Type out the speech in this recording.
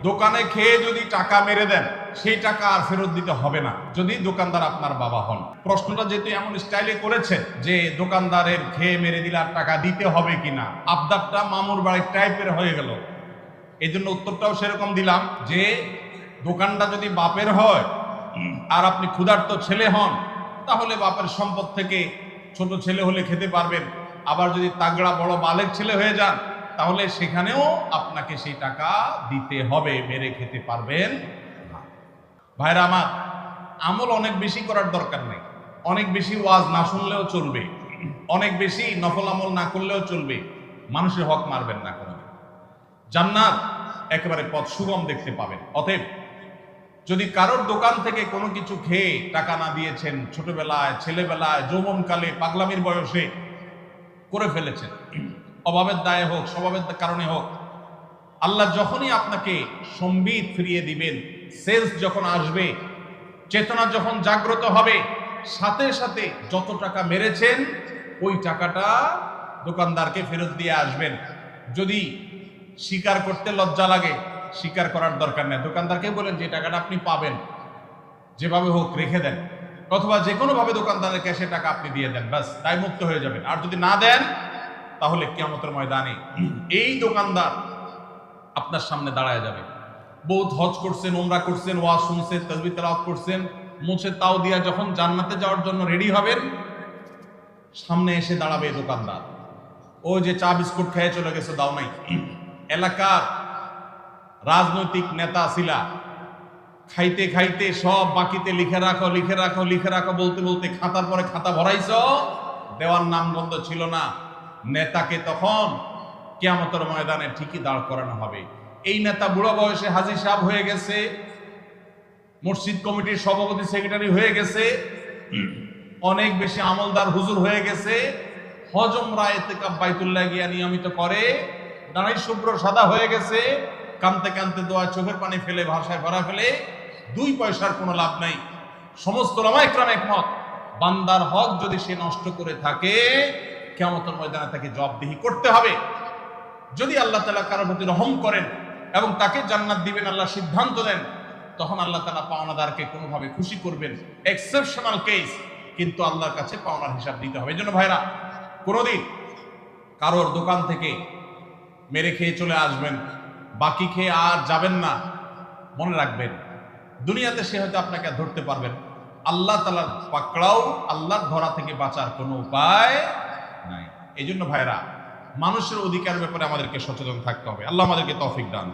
দোকানে খেয়ে যদি টাকা মেরে দেন, সেই টাকা আর ফেরত দিতে হবে না যদি দোকানদার আপনার বাবা হন। প্রশ্নটা যেহেতু এমন স্টাইলে করেছে যে দোকানদারের খেয়ে মেরে দিলে আর টাকা দিতে হবে কিনা, আবদারটা মামুর বাড়ির টাইপের হয়ে গেল। এই জন্য উত্তরটাও সেরকম দিলাম যে দোকানটা যদি বাপের হয় আর আপনি ক্ষুধার্ত ছেলে হন, তাহলে বাপের সম্পদ থেকে ছোট ছেলে হলে খেতে পারবেন। আবার যদি তাগড়া বড় বালেক ছেলে হয়ে যান, তাহলে সেখানেও আপনাকে সেই টাকা দিতে হবে, মেরে খেতে পারবেন না। ভাইরা আমার, আমল অনেক বেশি করার দরকার নেই, অনেক বেশি ওয়াজ না শুনলেও চলবে, অনেক বেশি নফল আমল না করলেও চলবে, মানুষের হক মারবেন না কোনো। জান্নাত একেবারে পথ সুগম দেখতে পাবেন। অতএব যদি কারোর দোকান থেকে কোনো কিছু খেয়ে টাকা না দিয়েছেন, ছোটবেলায়, ছেলেবেলায়, যৌবনকালে, পাগলামির বয়সে করে ফেলেছেন, অভাবের দায়ে হোক, স্বভাবের কারণে হোক, আল্লাহ যখনই আপনাকে সম্বিত ফিরিয়ে দিবেন, সেন্স যখন আসবে, চেতনা যখন জাগ্রত হবে, সাথে সাথে যত টাকা মেরেছেন ওই টাকাটা দোকানদারকে ফেরত দিয়ে আসবেন। যদি স্বীকার করতে লজ্জা লাগে, স্বীকার করার দরকার নেই, দোকানদারকে বলেন যে টাকাটা আপনি পাবেন, যেভাবে হোক রেখে দেন, অথবা যে কোনো ভাবে দোকানদারের ক্যাশে টাকা আপনি দিয়ে দেন, ব্যাস দায় মুক্ত হয়ে যাবেন। আর যদি না দেন, তাহলে কিয়ামতের ময়দানে এই দোকানদার আপনার সামনে দাঁড়ায় যাবে। বহুত হজ করছেন, উমরা করছেন, ওয়াজ শুনছেন, তাসবিহ তেলাওয়াত করছেন, মুছে তাও দিয়া যখন জান্নাতে যাওয়ার জন্য রেডি হবেন, সামনে এসে দাঁড়াবে দোকানদার। ও যে চা বিস্কুট খেয়ে চলে গেছে, দাও নাই। এলাকার রাজনৈতিক নেতা ছিলা, খাইতে খাইতে সব বাকিতে লিখে রাখো, লিখে রাখো, লিখে রাখো বলতে বলতে খাতার পরে খাতা ভরাইছ, দেওয়ার নাম বন্ধ ছিল না। নেতাকে তখন কিয়ামতের ময়দানে ঠিকই দাঁড় করানো হবে। এই নেতা বুড়ো বয়সে হাজী সাহেব হয়ে গেছে, মসজিদ কমিটির সভাপতি সেক্রেটারি হয়ে গেছে, অনেক বেশি আমলদার হুজুর হয়ে গেছে, হজ উমরা ইতিকাফ বাইতুল্লাহ গিয়া নিয়মিত করে, দাঁড়াই শুভ্র সাদা হয়ে গেছে, কানতে কানতে দোয়া চোখের পানি ফেলে ভাষায় ভরা ফেলে, 2 পয়সার কোনো লাভ নাই। সমস্ত উলামা ইকরাম একমত, বান্দার হক যদি সে নষ্ট করে থাকে, কিয়ামতের ময়দানে তাকে জবাবদিহি করতে হবে। যদি আল্লাহ তাআলা কারোর প্রতি রহম করেন এবং তাকে জান্নাত দিবেন আল্লাহ সিদ্ধান্ত দেন, তখন আল্লাহ তাআলা পাওনাদারকে কোনোভাবে খুশি করবেন, এক্সেপশনাল কেস, কিন্তু আল্লাহর কাছে পাওনার হিসাব দিতে হবে। এই জন্য ভাইরা, কোনোদিন কারোর দোকান থেকে মেরে খেয়ে চলে আসবেন, বাকি খেয়ে আর যাবেন না। মনে রাখবেন, দুনিয়াতে সে হয়তো আপনাকে ধরতে পারবেন, আল্লাহ তাআলার পাকড়াও, আল্লাহর ধরা থেকে বাঁচার কোনো উপায় নাই। এই জন্য ভাইরা, মানুষের অধিকার ব্যাপারে আমাদেরকে সচেতন থাকতে হবে। আল্লাহ আমাদেরকে তৌফিক দান।